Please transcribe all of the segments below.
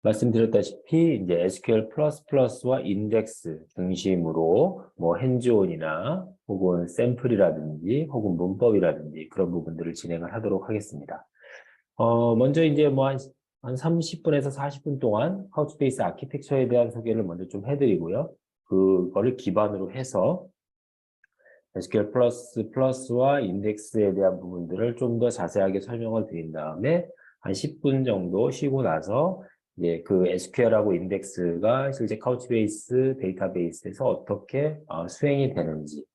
말씀드렸다시피 이제 SQL++와 인덱스 중심으로 뭐 핸즈온이나 혹은 샘플이라든지 혹은 문법이라든지 그런 부분들을 진행을 하도록 하겠습니다. 먼저 이제 뭐 한 30분에서 40분 동안 카우치베이스 아키텍처에 대한 소개를 먼저 좀 해드리고요. 그거를 기반으로 해서 SQL++와 인덱스에 대한 부분들을 좀 더 자세하게 설명을 드린 다음에 한 10분 정도 쉬고 나서 이제 그 SQL하고 인덱스가 실제 카우치베이스 데이터베이스에서 어떻게 수행이 되는지,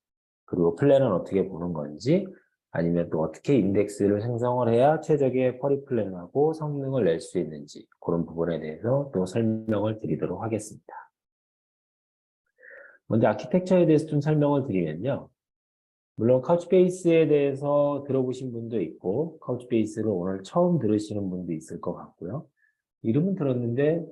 그리고 플랜은 어떻게 보는 건지, 아니면 또 어떻게 인덱스를 생성을 해야 최적의 쿼리 플랜하고 성능을 낼 수 있는지, 그런 부분에 대해서 또 설명을 드리도록 하겠습니다. 먼저 아키텍처에 대해서 좀 설명을 드리면요. 물론 카우치베이스에 대해서 들어보신 분도 있고 카우치베이스를 오늘 처음 들으시는 분도 있을 것 같고요. 이름은 들었는데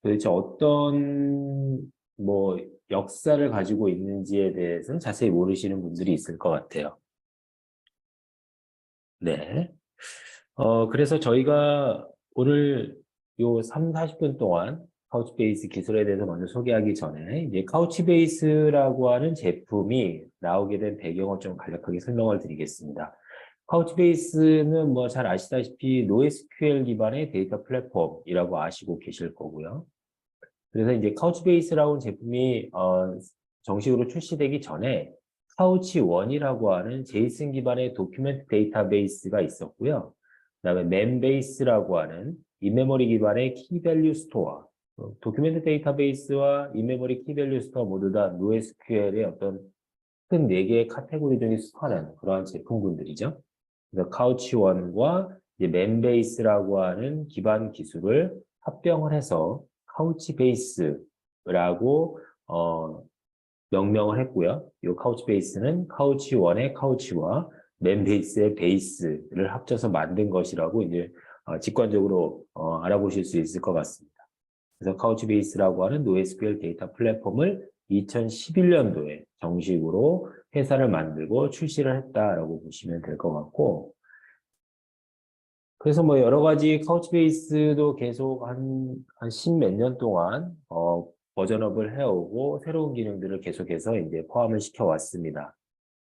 도대체 어떤 뭐 역사를 가지고 있는지에 대해서는 자세히 모르시는 분들이 있을 것 같아요. 네. 그래서 저희가 오늘 요 3, 40분 동안 카우치베이스 기술에 대해서 먼저 소개하기 전에 이제 카우치베이스라고 하는 제품이 나오게 된 배경을 좀 간략하게 설명을 드리겠습니다. 카우치베이스는 뭐 잘 아시다시피 NoSQL 기반의 데이터 플랫폼이라고 아시고 계실 거고요. 그래서 이제 카우치베이스라고 하는 제품이 정식으로 출시되기 전에 카우치원이라고 하는 제이슨 기반의 도큐멘트 데이터베이스가 있었고요. 그다음에 맨베이스라고 하는 인메모리 기반의 키밸류 스토어, 도큐멘트 데이터베이스와 인메모리 키밸류 스토어 모두 다 NoSQL의 어떤 큰 4개의 카테고리 중에 속하는 그러한 제품군들이죠. 그래서 카우치원과 이제 맨베이스라고 하는 기반 기술을 합병을 해서 카우치베이스라고 명명을 했고요. 이 카우치베이스는 카우치원의 카우치와 맨베이스의 베이스를 합쳐서 만든 것이라고 이제 직관적으로 알아보실 수 있을 것 같습니다. 그래서 카우치베이스라고 하는 NoSQL 데이터 플랫폼을 2011년도에 정식으로 회사를 만들고 출시를 했다라고 보시면 될 것 같고, 그래서 뭐 여러 가지 카우치베이스도 계속 한 십몇 년 동안 버전업을 해오고 새로운 기능들을 계속해서 이제 포함을 시켜왔습니다.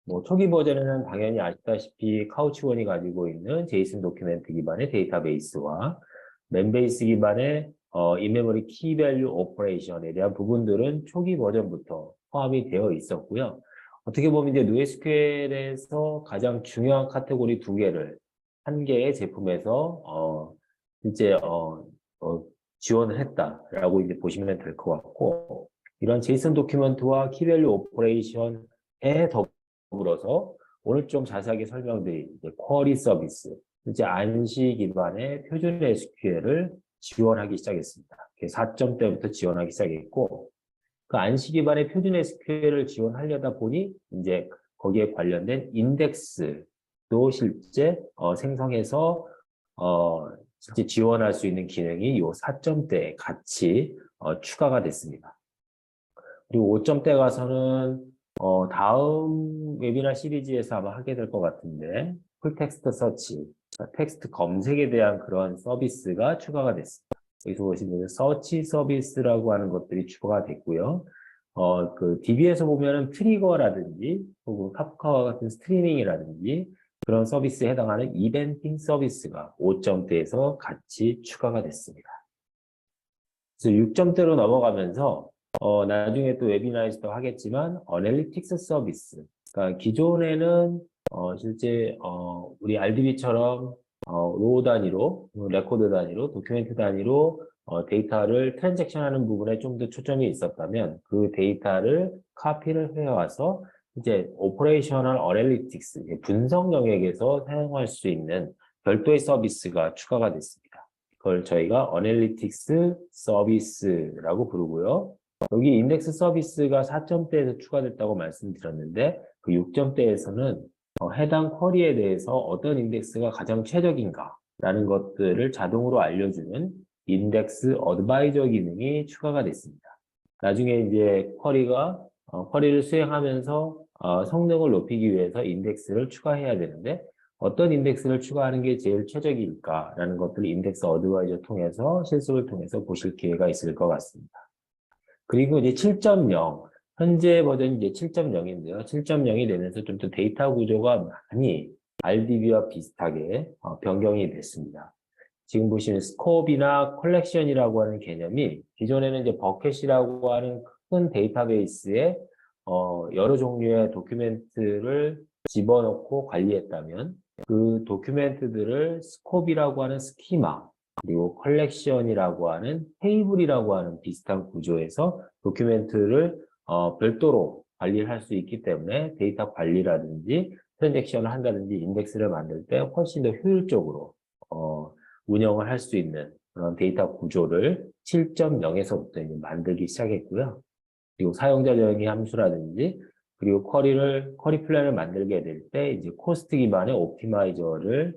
뭐 초기 버전에는 당연히 아시다시피 카우치원이 가지고 있는 제이슨 도큐멘트 기반의 데이터베이스와 맨베이스 기반의 인메모리 키밸류 오퍼레이션에 대한 부분들은 초기 버전부터 포함이 되어 있었고요. 어떻게 보면 이제 NoSQL에서 가장 중요한 카테고리 2개를 한 개의 제품에서 실제 지원을 했다라고 이제 보시면 될 것 같고, 이런 제이슨 도큐멘트와 키밸류 오퍼레이션에 더불어서 오늘 좀 자세하게 설명드릴 쿼리 서비스, 이제 안시 기반의 표준 SQL을 지원하기 시작했습니다. 4점대부터 지원하기 시작했고, 그 안시 기반의 표준 SQL을 지원하려다 보니 이제 거기에 관련된 인덱스도 실제 생성해서 실제 지원할 수 있는 기능이 이 4점대에 같이 추가가 됐습니다. 그리고 5점대 가서는 다음 웨비나 시리즈에서 아마 하게 될 것 같은데 풀텍스트 서치, 텍스트 검색에 대한 그런 서비스가 추가가 됐습니다. 여기서 보시면 서치 서비스라고 하는 것들이 추가가 됐고요. 그 DB에서 보면은 트리거라든지 혹은 카프카와 같은 스트리밍이라든지 그런 서비스에 해당하는 이벤팅 서비스가 5점대에서 같이 추가가 됐습니다. 그래서 6점대로 넘어가면서 나중에 또 웨비나에서도 하겠지만 어널리틱스 서비스, 그러니까 기존에는 실제 우리 RDB처럼 로우 단위로, 레코드 단위로, 도큐멘트 단위로 데이터를 트랜잭션하는 부분에 좀 더 초점이 있었다면 그 데이터를 카피를 해와서 이제 오퍼레이셔널 어널리틱스, 분석 영역에서 사용할 수 있는 별도의 서비스가 추가가 됐습니다. 그걸 저희가 어널리틱스 서비스라고 부르고요. 여기 인덱스 서비스가 4점대에서 추가됐다고 말씀드렸는데 그 6점대에서는 해당 쿼리에 대해서 어떤 인덱스가 가장 최적인가 라는 것들을 자동으로 알려주는 인덱스 어드바이저 기능이 추가가 됐습니다. 나중에 이제 쿼리를 수행하면서 성능을 높이기 위해서 인덱스를 추가해야 되는데 어떤 인덱스를 추가하는 게 제일 최적일까라는 것들을 인덱스 어드바이저 통해서 실습을 통해서 보실 기회가 있을 것 같습니다. 그리고 이제 7.0, 현재 버전이 이제 7.0인데요. 7.0이 되면서 좀 더 데이터 구조가 많이 RDB와 비슷하게 변경이 됐습니다. 지금 보시면 스코업이나 컬렉션이라고 하는 개념이 기존에는 이제 버켓이라고 하는 큰 데이터베이스에 여러 종류의 도큐멘트를 집어넣고 관리했다면 그 도큐멘트들을 스코업이라고 하는 스키마 그리고 컬렉션이라고 하는 테이블이라고 하는 비슷한 구조에서 도큐멘트를 별도로 관리를 할 수 있기 때문에 데이터 관리라든지 트랜잭션을 한다든지 인덱스를 만들 때 훨씬 더 효율적으로 운영을 할 수 있는 그런 데이터 구조를 7.0에서부터 이제 만들기 시작했고요. 그리고 사용자 정의 함수라든지 그리고 쿼리 플랜을 만들게 될 때 이제 코스트 기반의 옵티마이저를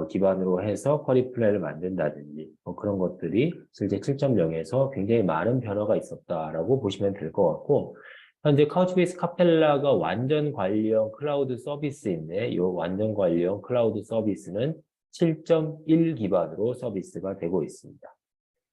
기반으로 해서 쿼리 플랜을 만든다든지 그런 것들이 실제 7.0에서 굉장히 많은 변화가 있었다라고 보시면 될 것 같고 현재 카우치베이스 카펠라가 완전 관리형 클라우드 서비스인데 이 완전 관리형 클라우드 서비스는 7.1 기반으로 서비스가 되고 있습니다.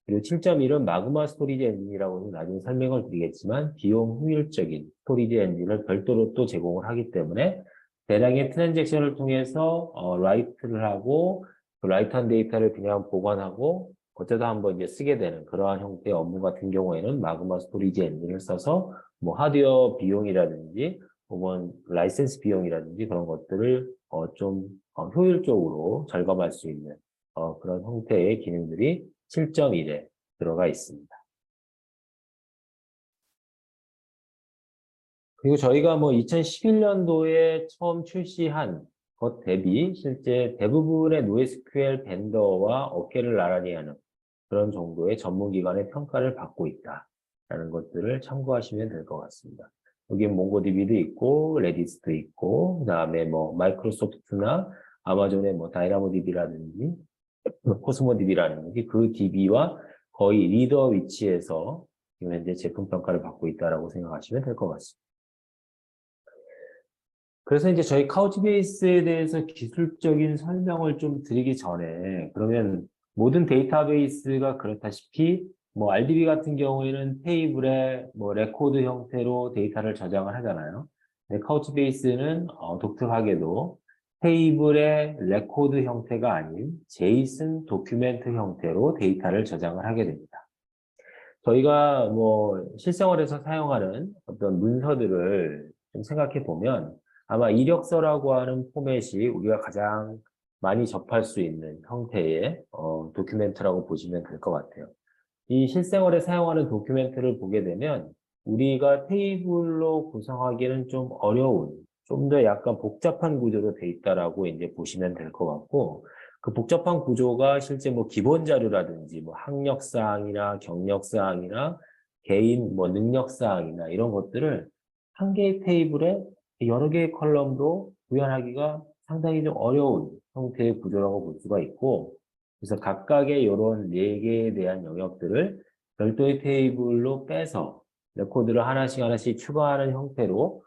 그리고 7.1은 마그마 스토리지 엔진이라고는 나중에 설명을 드리겠지만 비용 효율적인 스토리지 엔진을 별도로 또 제공을 하기 때문에 대량의 트랜잭션을 통해서 라이트를 하고 그 라이트한 데이터를 그냥 보관하고 어쩌다 한번 이제 쓰게 되는 그러한 형태의 업무 같은 경우에는 마그마 스토리지 엔진을 써서 뭐 하드웨어 비용이라든지 혹은 라이센스 비용이라든지 그런 것들을 좀 효율적으로 절감할 수 있는 그런 형태의 기능들이 7.1에 들어가 있습니다. 그리고 저희가 뭐 2011년도에 처음 출시한 것 대비 실제 대부분의 NoSQL 벤더와 어깨를 나란히 하는 그런 정도의 전문기관의 평가를 받고 있다라는 것들을 참고하시면 될 것 같습니다. 여기 몽고DB도 있고 레디스도 있고 그다음에 뭐 마이크로소프트나 아마존의 뭐 다이나모DB라든지 코스모DB라든지 그 DB와 거의 리더 위치에서 지금 현재 제품 평가를 받고 있다라고 생각하시면 될 것 같습니다. 그래서 이제 저희 카우치베이스에 대해서 기술적인 설명을 좀 드리기 전에 그러면 모든 데이터베이스가 그렇다시피 뭐 RDB 같은 경우에는 테이블에 뭐 레코드 형태로 데이터를 저장을 하잖아요. 근데 카우치베이스는 독특하게도 테이블의 레코드 형태가 아닌 제이슨 도큐멘트 형태로 데이터를 저장을 하게 됩니다. 저희가 뭐 실생활에서 사용하는 어떤 문서들을 좀 생각해 보면 아마 이력서라고 하는 포맷이 우리가 가장 많이 접할 수 있는 형태의 도큐멘트라고 보시면 될 것 같아요. 이 실생활에 사용하는 도큐멘트를 보게 되면 우리가 테이블로 구성하기는 좀 어려운, 좀 더 약간 복잡한 구조로 돼 있다라고 이제 보시면 될 것 같고, 그 복잡한 구조가 실제 뭐 기본 자료라든지 뭐 학력사항이나 경력사항이나 개인 뭐 능력사항이나 이런 것들을 한 개의 테이블에 여러 개의 컬럼으로 구현하기가 상당히 좀 어려운 형태의 구조라고 볼 수가 있고, 그래서 각각의 이런 네 개에 대한 영역들을 별도의 테이블로 빼서 레코드를 하나씩 추가하는 형태로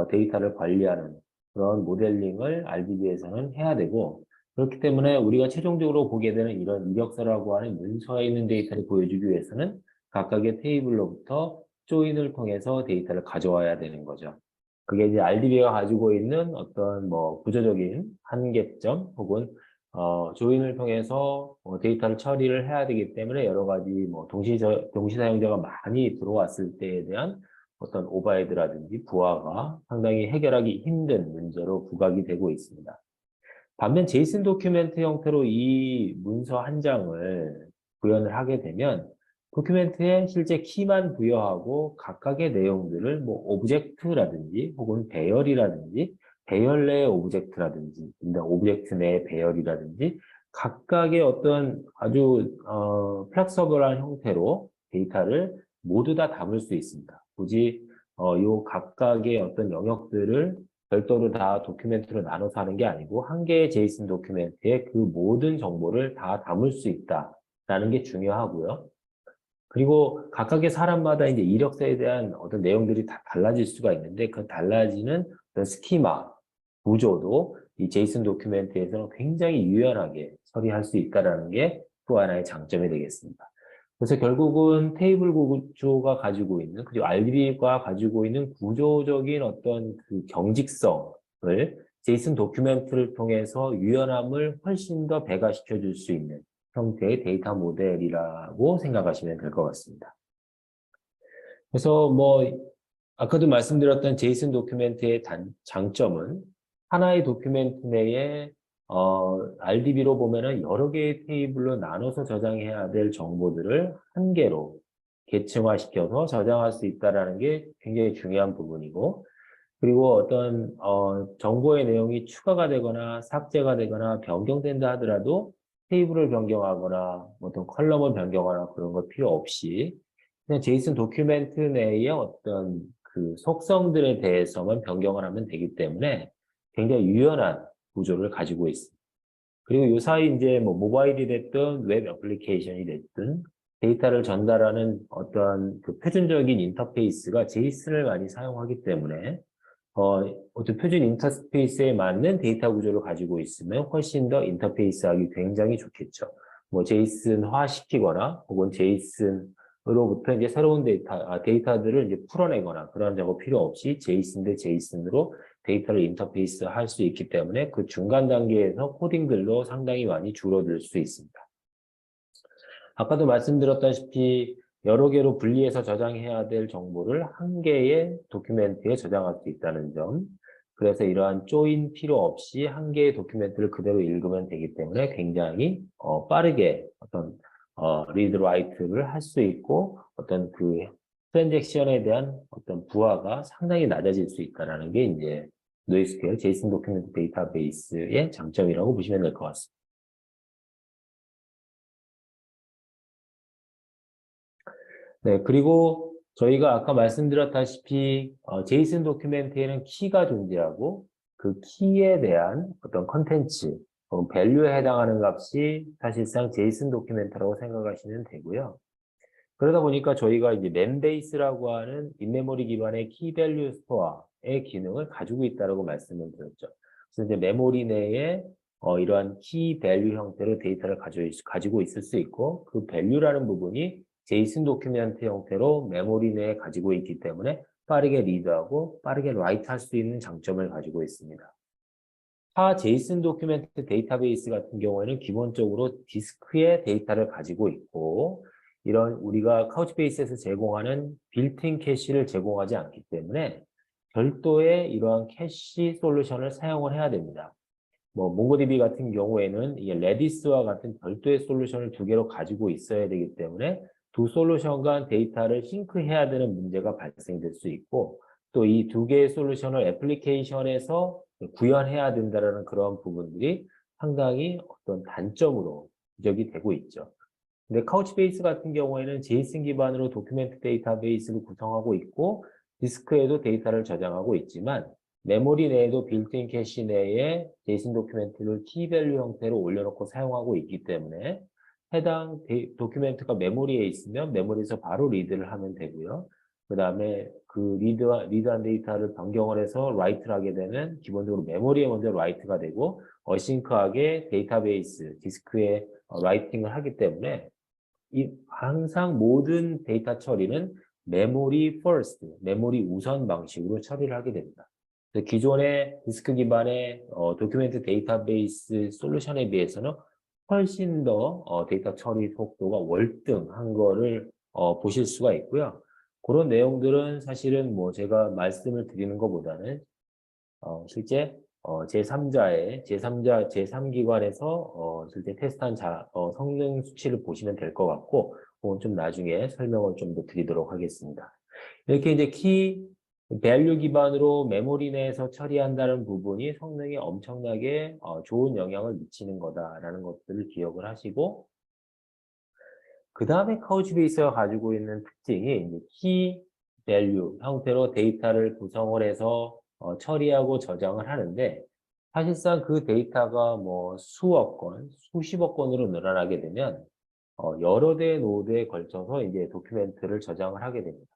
데이터를 관리하는 그런 모델링을 RDB에서는 해야 되고 그렇기 때문에 우리가 최종적으로 보게 되는 이런 이력서라고 하는 문서에 있는 데이터를 보여주기 위해서는 각각의 테이블로부터 조인을 통해서 데이터를 가져와야 되는 거죠. 그게 이제 RDB가 가지고 있는 어떤 뭐 구조적인 한계점 혹은 조인을 통해서 데이터를 처리를 해야 되기 때문에 여러 가지 뭐 동시 사용자가 많이 들어왔을 때에 대한 어떤 오버헤드라든지 부하가 상당히 해결하기 힘든 문제로 부각이 되고 있습니다. 반면 제이슨 도큐멘트 형태로 이 문서 한 장을 구현을 하게 되면 도큐멘트에 실제 키만 부여하고 각각의 내용들을 뭐 오브젝트라든지 혹은 배열이라든지 배열 내의 오브젝트라든지 오브젝트 내의 배열이라든지 각각의 어떤 아주 플렉서블한 형태로 데이터를 모두 다 담을 수 있습니다. 굳이 요 각각의 어떤 영역들을 별도로 다 도큐멘트로 나눠서 하는 게 아니고 한 개의 제이슨 도큐멘트에 그 모든 정보를 다 담을 수 있다라는 게 중요하고요. 그리고 각각의 사람마다 이제 이력서에 대한 어떤 내용들이 다 달라질 수가 있는데 그 달라지는 어떤 스키마, 구조도 이 제이슨 도큐멘트에서는 굉장히 유연하게 처리할 수 있다는 게 또 하나의 장점이 되겠습니다. 그래서 결국은 테이블 구조가 가지고 있는, 그리고 RDB가 가지고 있는 구조적인 어떤 그 경직성을 제이슨 도큐멘트를 통해서 유연함을 훨씬 더 배가시켜 줄 수 있는 형태의 데이터 모델이라고 생각하시면 될 것 같습니다. 그래서 뭐 아까도 말씀드렸던 제이슨 도큐멘트의 장점은 하나의 도큐멘트 내에 RDB로 보면은 여러 개의 테이블로 나눠서 저장해야 될 정보들을 한 개로 계층화시켜서 저장할 수 있다는 게 굉장히 중요한 부분이고, 그리고 어떤 정보의 내용이 추가가 되거나 삭제가 되거나 변경된다 하더라도 테이블을 변경하거나 어떤 컬럼을 변경하거나 그런 거 필요 없이 그냥 제이슨 도큐멘트 내의 어떤 그 속성들에 대해서만 변경을 하면 되기 때문에 굉장히 유연한 구조를 가지고 있습니다. 그리고 요사이 이제 뭐 모바일이 됐든 웹 애플리케이션이 됐든 데이터를 전달하는 어떤 그 표준적인 인터페이스가 제이슨을 많이 사용하기 때문에 어떤 표준 인터페이스에 맞는 데이터 구조를 가지고 있으면 훨씬 더 인터페이스하기 굉장히 좋겠죠. 뭐 제이슨화 시키거나 혹은 제이슨으로부터 이제 새로운 데이터들을 이제 풀어내거나 그런 작업 필요 없이 제이슨 대 제이슨으로 데이터를 인터페이스 할 수 있기 때문에 그 중간 단계에서 코딩들도 상당히 많이 줄어들 수 있습니다. 아까도 말씀드렸다시피 여러 개로 분리해서 저장해야 될 정보를 한 개의 도큐멘트에 저장할 수 있다는 점. 그래서 이러한 조인 필요 없이 한 개의 도큐멘트를 그대로 읽으면 되기 때문에 굉장히 빠르게 어떤 리드 라이트를 할 수 있고 어떤 그 트랜잭션에 대한 어떤 부하가 상당히 낮아질 수 있다는 게 이제 노에스큐엘 제이슨 도큐멘트 데이터베이스의 장점이라고 보시면 될 것 같습니다. 네, 그리고 저희가 아까 말씀드렸다시피 제이슨 도큐멘트에는 키가 존재하고 그 키에 대한 어떤 컨텐츠, 밸류에 해당하는 값이 사실상 제이슨 도큐멘트라고 생각하시면 되고요. 그러다 보니까 저희가 이제 멤베이스라고 하는 인메모리 기반의 키 밸류 스토어의 기능을 가지고 있다고 말씀을 드렸죠. 그래서 이제 메모리 내에 이러한 키 밸류 형태로 데이터를 가지고 있을 수 있고 그 밸류라는 부분이 제이슨 도큐멘트 형태로 메모리 내에 가지고 있기 때문에 빠르게 리드하고 빠르게 라이트 할 수 있는 장점을 가지고 있습니다. 타 제이슨 도큐멘트 데이터베이스 같은 경우에는 기본적으로 디스크에 데이터를 가지고 있고 이런 우리가 카우치베이스에서 제공하는 빌트인 캐시를 제공하지 않기 때문에 별도의 이러한 캐시 솔루션을 사용을 해야 됩니다. 뭐 몽고디비 같은 경우에는 이게 레디스와 같은 별도의 솔루션을 두 개로 가지고 있어야 되기 때문에 두 솔루션 간 데이터를 싱크해야 되는 문제가 발생될 수 있고 또 이 두 개의 솔루션을 애플리케이션에서 구현해야 된다는 그런 부분들이 상당히 어떤 단점으로 지적이 되고 있죠. 근데 카우치베이스 같은 경우에는 제이슨 기반으로 도큐멘트 데이터베이스를 구성하고 있고 디스크에도 데이터를 저장하고 있지만 메모리 내에도 빌트인 캐시 내에 제이슨 도큐멘트를 키밸류 형태로 올려놓고 사용하고 있기 때문에 해당 도큐멘트가 메모리에 있으면 메모리에서 바로 리드를 하면 되고요. 그 다음에 그 리드한 데이터를 변경을 해서 라이트를 하게 되면 기본적으로 메모리에 먼저 라이트가 되고 어싱크하게 데이터베이스, 디스크에 라이팅을 하기 때문에 항상 모든 데이터 처리는 메모리 퍼스트, 메모리 우선 방식으로 처리를 하게 됩니다. 기존의 디스크 기반의 도큐멘트 데이터베이스 솔루션에 비해서는 훨씬 더 데이터 처리 속도가 월등한 거를 보실 수가 있고요. 그런 내용들은 사실은 뭐 제가 말씀을 드리는 것보다는 실제 제3기관에서 실제 테스트한 성능 수치를 보시면 될 것 같고, 그건 좀 나중에 설명을 좀 더 드리도록 하겠습니다. 이렇게 이제 키 밸류 기반으로 메모리 내에서 처리한다는 부분이 성능에 엄청나게 좋은 영향을 미치는 거다라는 것들을 기억을 하시고, 그 다음에 카우치베이스가 가지고 있는 특징이 이제 키 밸류 형태로 데이터를 구성을 해서 처리하고 저장을 하는데 사실상 그 데이터가 뭐 수억 건, 수십억 건으로 늘어나게 되면 여러 대의 노드에 걸쳐서 이제 도큐멘트를 저장을 하게 됩니다.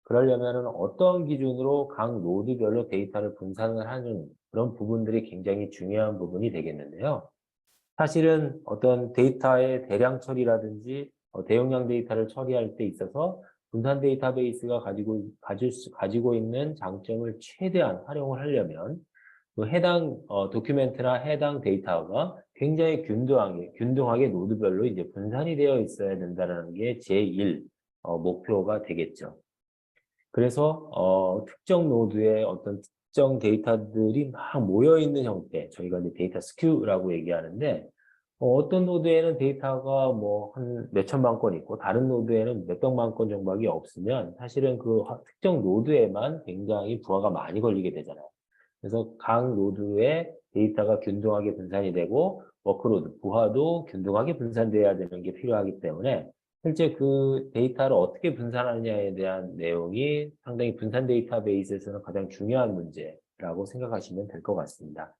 그러려면은 어떤 기준으로 각 노드별로 데이터를 분산을 하는 그런 부분들이 굉장히 중요한 부분이 되겠는데요. 사실은 어떤 데이터의 대량 처리라든지 대용량 데이터를 처리할 때 있어서 분산 데이터베이스가 가지고 있는 장점을 최대한 활용을 하려면 그 해당 도큐멘트나 해당 데이터가 굉장히 균등하게 노드별로 이제 분산이 되어 있어야 된다는 게 제1 목표가 되겠죠. 그래서 특정 노드에 어떤 특정 데이터들이 막 모여 있는 형태, 저희가 이제 데이터 스큐라고 얘기하는데 어떤 노드에는 데이터가 뭐 한 몇천만 건 있고 다른 노드에는 몇백만 건 정도밖에 없으면 사실은 그 특정 노드에만 굉장히 부하가 많이 걸리게 되잖아요. 그래서 각 노드의 데이터가 균등하게 분산이 되고 워크로드, 부하도 균등하게 분산돼야 되는 게 필요하기 때문에 실제 그 데이터를 어떻게 분산하느냐에 대한 내용이 상당히 분산 데이터베이스에서는 가장 중요한 문제라고 생각하시면 될 것 같습니다.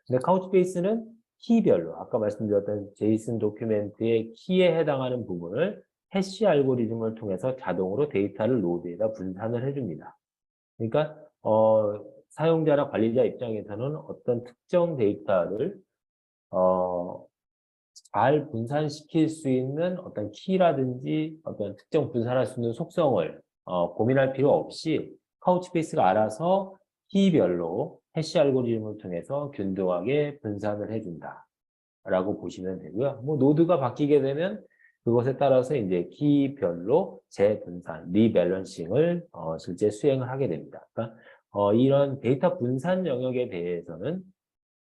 근데 카우치베이스는 키별로 아까 말씀드렸던 제이슨 도큐멘트의 키에 해당하는 부분을 해시 알고리즘을 통해서 자동으로 데이터를 노드에다 분산을 해줍니다. 그러니까 사용자나 관리자 입장에서는 어떤 특정 데이터를 잘 분산시킬 수 있는 어떤 키라든지 어떤 특정 분산할 수 있는 속성을 고민할 필요 없이 카우치베이스가 알아서 키별로 해시 알고리즘을 통해서 균등하게 분산을 해준다라고 보시면 되고요. 뭐 노드가 바뀌게 되면 그것에 따라서 이제 키별로 재분산, 리밸런싱을 실제 수행을 하게 됩니다. 그러니까 이런 데이터 분산 영역에 대해서는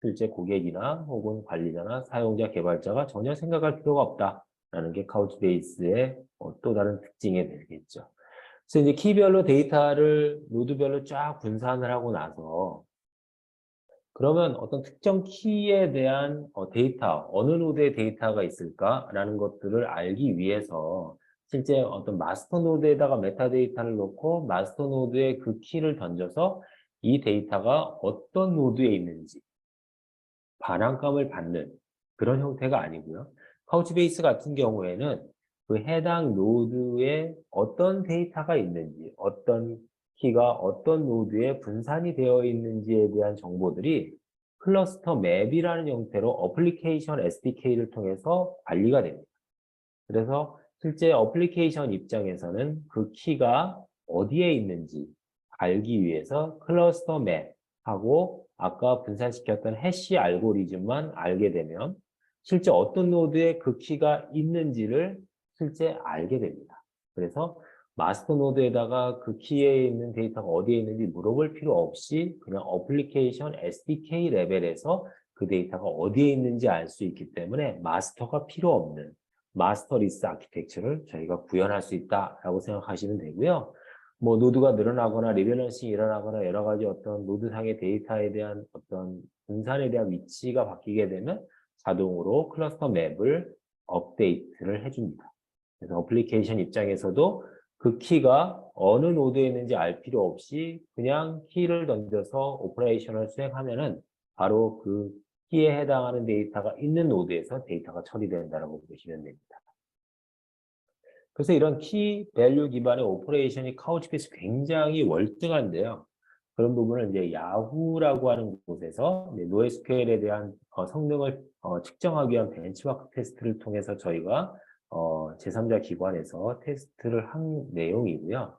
실제 고객이나 혹은 관리자나 사용자 개발자가 전혀 생각할 필요가 없다라는 게 카우치베이스의 또 다른 특징이 되겠죠. 그래서 이제 키별로 데이터를 노드별로 쫙 분산을 하고 나서 그러면 어떤 특정 키에 대한 데이터, 어느 노드에 데이터가 있을까라는 것들을 알기 위해서 실제 어떤 마스터 노드에다가 메타데이터를 놓고 마스터 노드에 그 키를 던져서 이 데이터가 어떤 노드에 있는지 반환감을 받는 그런 형태가 아니고요. 카우치베이스 같은 경우에는 그 해당 노드에 어떤 데이터가 있는지, 어떤 키가 어떤 노드에 분산이 되어 있는지에 대한 정보들이 클러스터 맵이라는 형태로 어플리케이션 SDK를 통해서 관리가 됩니다. 그래서 실제 어플리케이션 입장에서는 그 키가 어디에 있는지 알기 위해서 클러스터 맵하고 아까 분산시켰던 해시 알고리즘만 알게 되면 실제 어떤 노드에 그 키가 있는지를 실제 알게 됩니다. 그래서 마스터 노드에다가 그 키에 있는 데이터가 어디에 있는지 물어볼 필요 없이 그냥 어플리케이션 SDK 레벨에서 그 데이터가 어디에 있는지 알 수 있기 때문에 마스터가 필요 없는 마스터 리스 아키텍처를 저희가 구현할 수 있다라고 생각하시면 되고요. 뭐 노드가 늘어나거나 리밸런싱이 일어나거나 여러 가지 어떤 노드상의 데이터에 대한 어떤 분산에 대한 위치가 바뀌게 되면 자동으로 클러스터 맵을 업데이트를 해줍니다. 그래서 어플리케이션 입장에서도 그 키가 어느 노드에 있는지 알 필요 없이 그냥 키를 던져서 오퍼레이션을 수행하면은 바로 그 키에 해당하는 데이터가 있는 노드에서 데이터가 처리된다고 보시면 됩니다. 그래서 이런 키 밸류 기반의 오퍼레이션이 카우치베이스 굉장히 월등한데요. 그런 부분을 이제 야후라고 하는 곳에서 NoSQL에 대한 성능을 측정하기 위한 벤치마크 테스트를 통해서 저희가 제3자 기관에서 테스트를 한 내용이고요.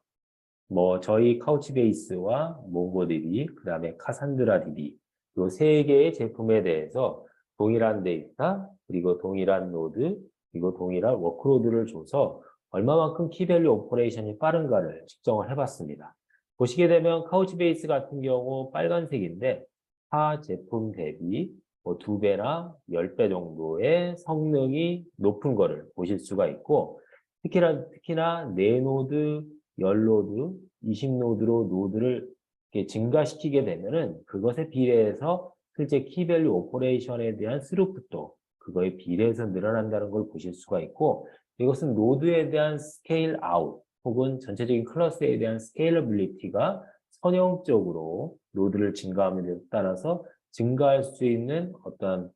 뭐 저희 카우치베이스와 몽고DB, 그 다음에 카산드라DB 이 세 개의 제품에 대해서 동일한 데이터, 그리고 동일한 노드, 그리고 동일한 워크로드를 줘서 얼마만큼 키밸류 오퍼레이션이 빠른가를 측정을 해봤습니다. 보시게 되면 카우치베이스 같은 경우 빨간색인데 타 제품 대비 뭐 2배나 10배 정도의 성능이 높은 거를 보실 수가 있고 특히나 4노드, 10노드, 20노드로 노드를 이렇게 증가시키게 되면은 그것에 비례해서 실제 키밸류 오퍼레이션에 대한 스루프도 그거에 비례해서 늘어난다는 걸 보실 수가 있고 이것은 노드에 대한 스케일 아웃 혹은 전체적인 클래스에 대한 스케일러빌리티가 선형적으로 노드를 증가함에 따라서 증가할 수 있는 어떤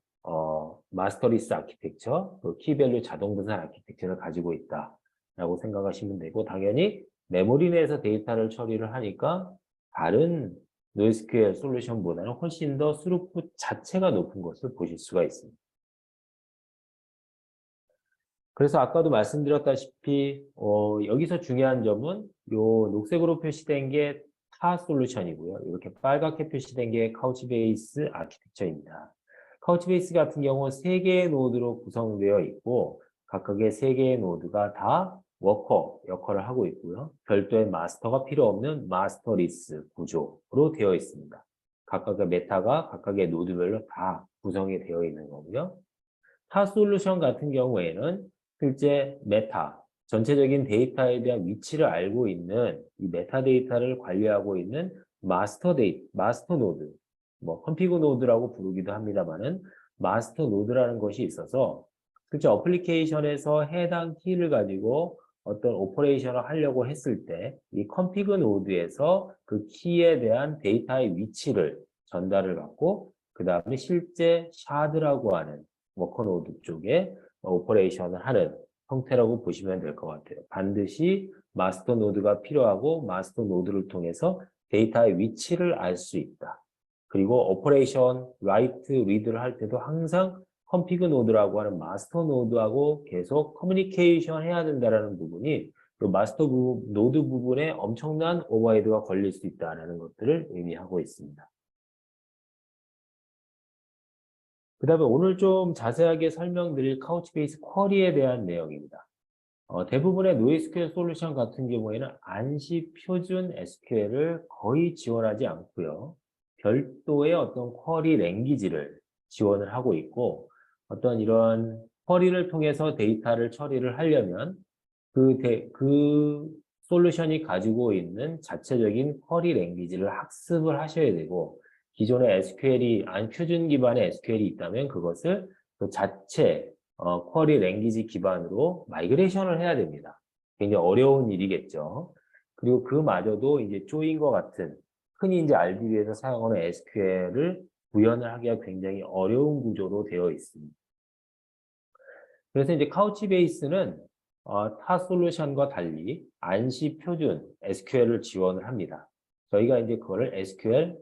마스터리스 아키텍처, 키밸류 자동 분산 아키텍처를 가지고 있다라고 생각하시면 되고 당연히 메모리 내에서 데이터를 처리를 하니까 다른 NoSQL 솔루션보다는 훨씬 더 스루풋 자체가 높은 것을 보실 수가 있습니다. 그래서 아까도 말씀드렸다시피 여기서 중요한 점은 요 녹색으로 표시된 게 타 솔루션이고요. 이렇게 빨갛게 표시된 게 카우치베이스 아키텍처입니다. 카우치베이스 같은 경우 3개의 노드로 구성되어 있고 각각의 3개의 노드가 다 워커 역할을 하고 있고요. 별도의 마스터가 필요 없는 마스터리스 구조로 되어 있습니다. 각각의 메타가 각각의 노드별로 다 구성이 되어 있는 거고요. 타 솔루션 같은 경우에는 실제 메타, 전체적인 데이터에 대한 위치를 알고 있는 이 메타데이터를 관리하고 있는 마스터 노드, 뭐 컴피그 노드라고 부르기도 합니다만은 마스터 노드라는 것이 있어서 실제 어플리케이션에서 해당 키를 가지고 어떤 오퍼레이션을 하려고 했을 때 이 컴피그 노드에서 그 키에 대한 데이터의 위치를 전달을 받고 그 다음에 실제 샤드라고 하는 워커 노드 쪽에 오퍼레이션을 하는 형태라고 보시면 될 것 같아요. 반드시 마스터 노드가 필요하고 마스터 노드를 통해서 데이터의 위치를 알 수 있다. 그리고 오퍼레이션, 라이트, 리드를 할 때도 항상 컴피그 노드라고 하는 마스터 노드하고 계속 커뮤니케이션 해야 된다는 부분이 그 마스터 노드 부분에 엄청난 오버헤드가 걸릴 수 있다는 것들을 의미하고 있습니다. 그 다음에 오늘 좀 자세하게 설명드릴 카우치베이스 쿼리에 대한 내용입니다. 대부분의 NoSQL 솔루션 같은 경우에는 안시 표준 SQL을 거의 지원하지 않고요. 별도의 어떤 쿼리 랭귀지를 지원을 하고 있고 어떤 이런 쿼리를 통해서 데이터를 처리를 하려면 그 솔루션이 가지고 있는 자체적인 쿼리 랭귀지를 학습을 하셔야 되고 기존의 SQL이 표준 기반의 SQL이 있다면 그것을 그 자체 쿼리 랭귀지 기반으로 마이그레이션을 해야 됩니다. 굉장히 어려운 일이겠죠. 그리고 그마저도 이제 조인과 같은 흔히 이제 RDB에서 사용하는 SQL을 구현을 하기가 굉장히 어려운 구조로 되어 있습니다. 그래서 이제 카우치베이스는 타 솔루션과 달리 안시 표준 SQL을 지원을 합니다. 저희가 이제 그거를 SQL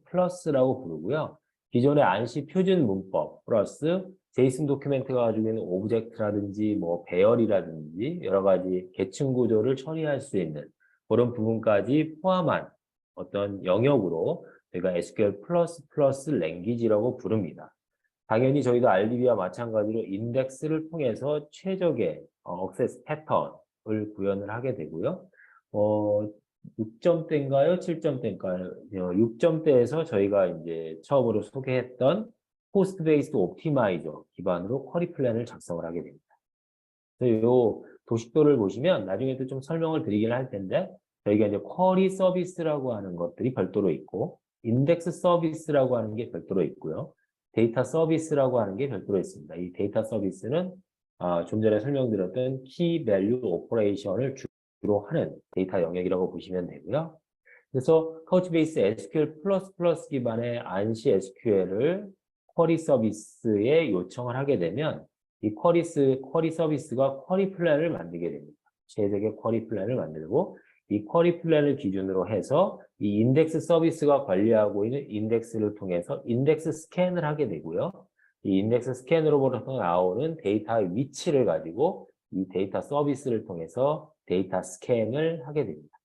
플러스라고 부르고요. 기존의 안시 표준 문법 플러스 제이슨 도큐멘트가 가지고 있는 오브젝트라든지 뭐 배열이라든지 여러 가지 계층 구조를 처리할 수 있는 그런 부분까지 포함한 어떤 영역으로 저희가 SQL 플러스 랭귀지라고 부릅니다. 당연히 저희도 RDB와 마찬가지로 인덱스를 통해서 최적의 억세스 패턴을 구현을 하게 되고요. 6점대인가요? 7점대인가요? 6점대에서 저희가 이제 처음으로 소개했던 포스트 베이스드 옵티마이저 기반으로 쿼리 플랜을 작성을 하게 됩니다. 이 도식도를 보시면 나중에도 좀 설명을 드리긴 할 텐데 저희가 이제 쿼리 서비스라고 하는 것들이 별도로 있고 인덱스 서비스라고 하는 게 별도로 있고요. 데이터 서비스라고 하는 게 별도로 있습니다. 이 데이터 서비스는 좀 전에 설명드렸던 키 밸류 오퍼레이션을 주로 하는 데이터 영역이라고 보시면 되고요. 그래서 카우치베이스 SQL 플러스 기반의 안시 SQL을 쿼리 서비스에 요청을 하게 되면 이 쿼리 서비스가 쿼리 플랜을 만들게 됩니다. 최적의 쿼리 플랜을 만들고 이 쿼리 플랜을 기준으로 해서 이 인덱스 서비스가 관리하고 있는 인덱스를 통해서 인덱스 스캔을 하게 되고요. 이 인덱스 스캔으로부터 나오는 데이터의 위치를 가지고 이 데이터 서비스를 통해서 데이터 스캔을 하게 됩니다.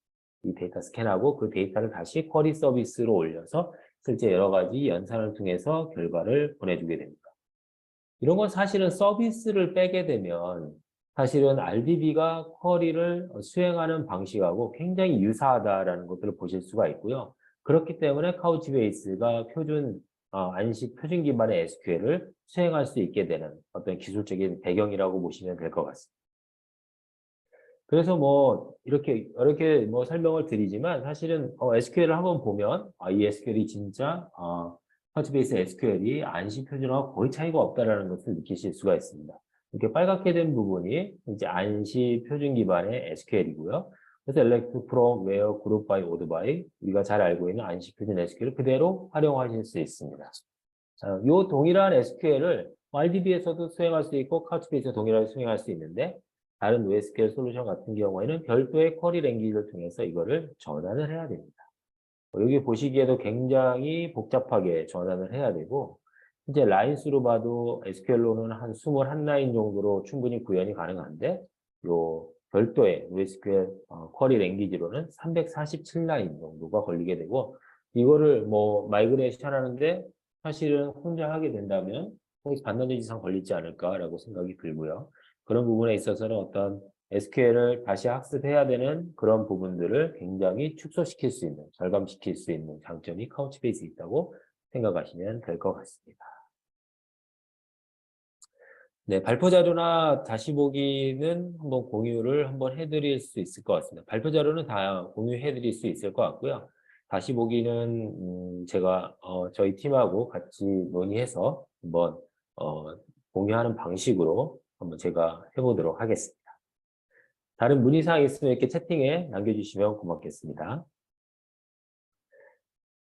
이 데이터 스캔하고 그 데이터를 다시 쿼리 서비스로 올려서 실제 여러 가지 연산을 통해서 결과를 보내주게 됩니다. 이런 건 사실은 서비스를 빼게 되면 사실은 RDB가 쿼리를 수행하는 방식하고 굉장히 유사하다라는 것들을 보실 수가 있고요. 그렇기 때문에 카우치베이스가 안식 표준 기반의 SQL을 수행할 수 있게 되는 어떤 기술적인 배경이라고 보시면 될 것 같습니다. 그래서 뭐 이렇게 뭐 설명을 드리지만 사실은 SQL을 한번 보면 이 SQL이 진짜 카우치베이스 SQL이 안시 표준화와 거의 차이가 없다라는 것을 느끼실 수가 있습니다. 이렇게 빨갛게 된 부분이 이제 안시 표준 기반의 SQL이고요. 그래서 elect from, where, group by, order by 우리가 잘 알고 있는 안시 표준 SQL을 그대로 활용하실 수 있습니다. 이 동일한 SQL을 RDB에서도 수행할 수 있고 카우치베이스에서 동일하게 수행할 수 있는데 다른 NoSQL 솔루션 같은 경우에는 별도의 쿼리 랭귀지를 통해서 이거를 전환을 해야 됩니다. 여기 보시기에도 굉장히 복잡하게 전환을 해야 되고, 이제 라인수로 봐도 SQL로는 한 21라인 정도로 충분히 구현이 가능한데, 요 별도의 NoSQL 쿼리 랭귀지로는 347라인 정도가 걸리게 되고, 이거를 뭐 마이그레이션 하는데 사실은 혼자 하게 된다면 거의 반나절 이상 걸리지 않을까라고 생각이 들고요. 그런 부분에 있어서는 어떤 SQL을 다시 학습해야 되는 그런 부분들을 굉장히 축소시킬 수 있는, 절감시킬 수 있는 장점이 카우치베이스에 있다고 생각하시면 될 것 같습니다. 네, 발표 자료나 다시 보기는 한번 공유를 한번 해드릴 수 있을 것 같습니다. 발표 자료는 다 공유해드릴 수 있을 것 같고요. 다시 보기는 제가 저희 팀하고 같이 논의해서 한번 공유하는 방식으로 한번 제가 해보도록 하겠습니다. 다른 문의사항 있으면 이렇게 채팅에 남겨주시면 고맙겠습니다.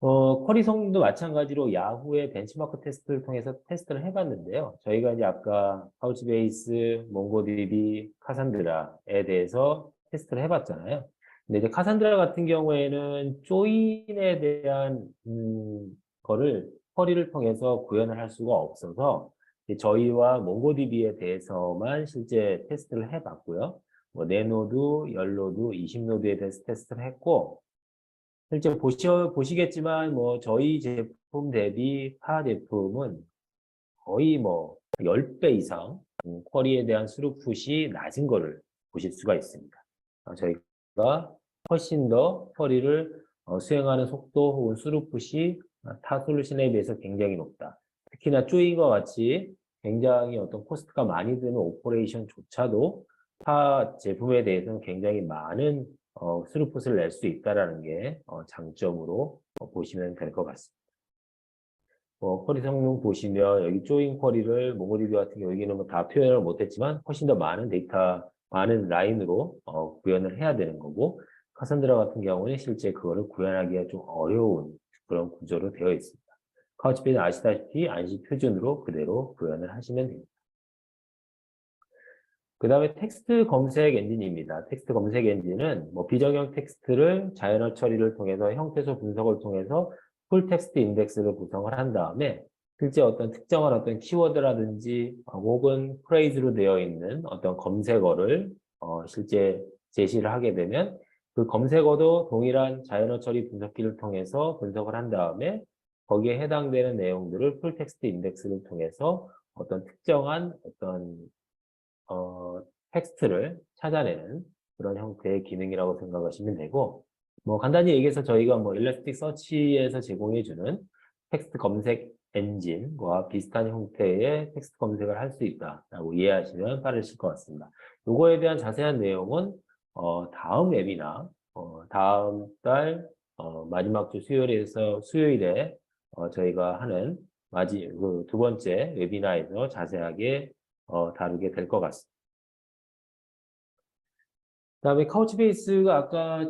쿼리 성능도 마찬가지로 야후의 벤치마크 테스트를 통해서 테스트를 해봤는데요. 저희가 이제 아까 카우치베이스, 몽고디비, 카산드라에 대해서 테스트를 해봤잖아요. 근데 이제 카산드라 같은 경우에는 조인에 대한 거를 쿼리를 통해서 구현을 할 수가 없어서 저희와 몽고디비에 대해서만 실제 테스트를 해봤고요. 뭐 네노드, 열노드, 20노드에 대해서 테스트를 했고, 실제 보시겠지만, 뭐, 저희 제품 대비 타 제품은 거의 뭐, 10배 이상 쿼리에 대한 스루풋이 낮은 거를 보실 수가 있습니다. 저희가 훨씬 더 쿼리를 수행하는 속도 혹은 스루풋이 타 솔루션에 비해서 굉장히 높다. 특히나 쪼인과 같이 굉장히 어떤 코스트가 많이 드는 오퍼레이션조차도 타 제품에 대해서는 굉장히 많은 스루풋을 낼 수 있다는 게 장점으로 보시면 될 것 같습니다. 쿼리 성능 보시면 여기 조인 쿼리를 몽고디비 같은 경우 여기는 뭐 다 표현을 못했지만 훨씬 더 많은 데이터, 많은 라인으로 구현을 해야 되는 거고, 카산드라 같은 경우는 실제 그거를 구현하기가 좀 어려운 그런 구조로 되어 있습니다. 카우치베이스는 아시다시피 안시 표준으로 그대로 구현을 하시면 됩니다. 그 다음에 텍스트 검색 엔진입니다. 텍스트 검색 엔진은 뭐 비정형 텍스트를 자연어 처리를 통해서 형태소 분석을 통해서 풀 텍스트 인덱스를 구성을 한 다음에 실제 어떤 특정한 어떤 키워드라든지 혹은 프레이즈로 되어 있는 어떤 검색어를 실제 제시를 하게 되면 그 검색어도 동일한 자연어 처리 분석기를 통해서 분석을 한 다음에 거기에 해당되는 내용들을 풀 텍스트 인덱스를 통해서 어떤 특정한 어떤 텍스트를 찾아내는 그런 형태의 기능이라고 생각하시면 되고, 뭐 간단히 얘기해서 저희가 뭐 일러스틱 서치에서 제공해주는 텍스트 검색 엔진과 비슷한 형태의 텍스트 검색을 할 수 있다라고 이해하시면 빠르실 것 같습니다. 요거에 대한 자세한 내용은 다음 웨비나 다음 달 마지막 주 수요일에 저희가 하는 그 두 번째 웨비나에서 자세하게 다루게 될 것 같습니다. 그다음에 카우치베이스가 아까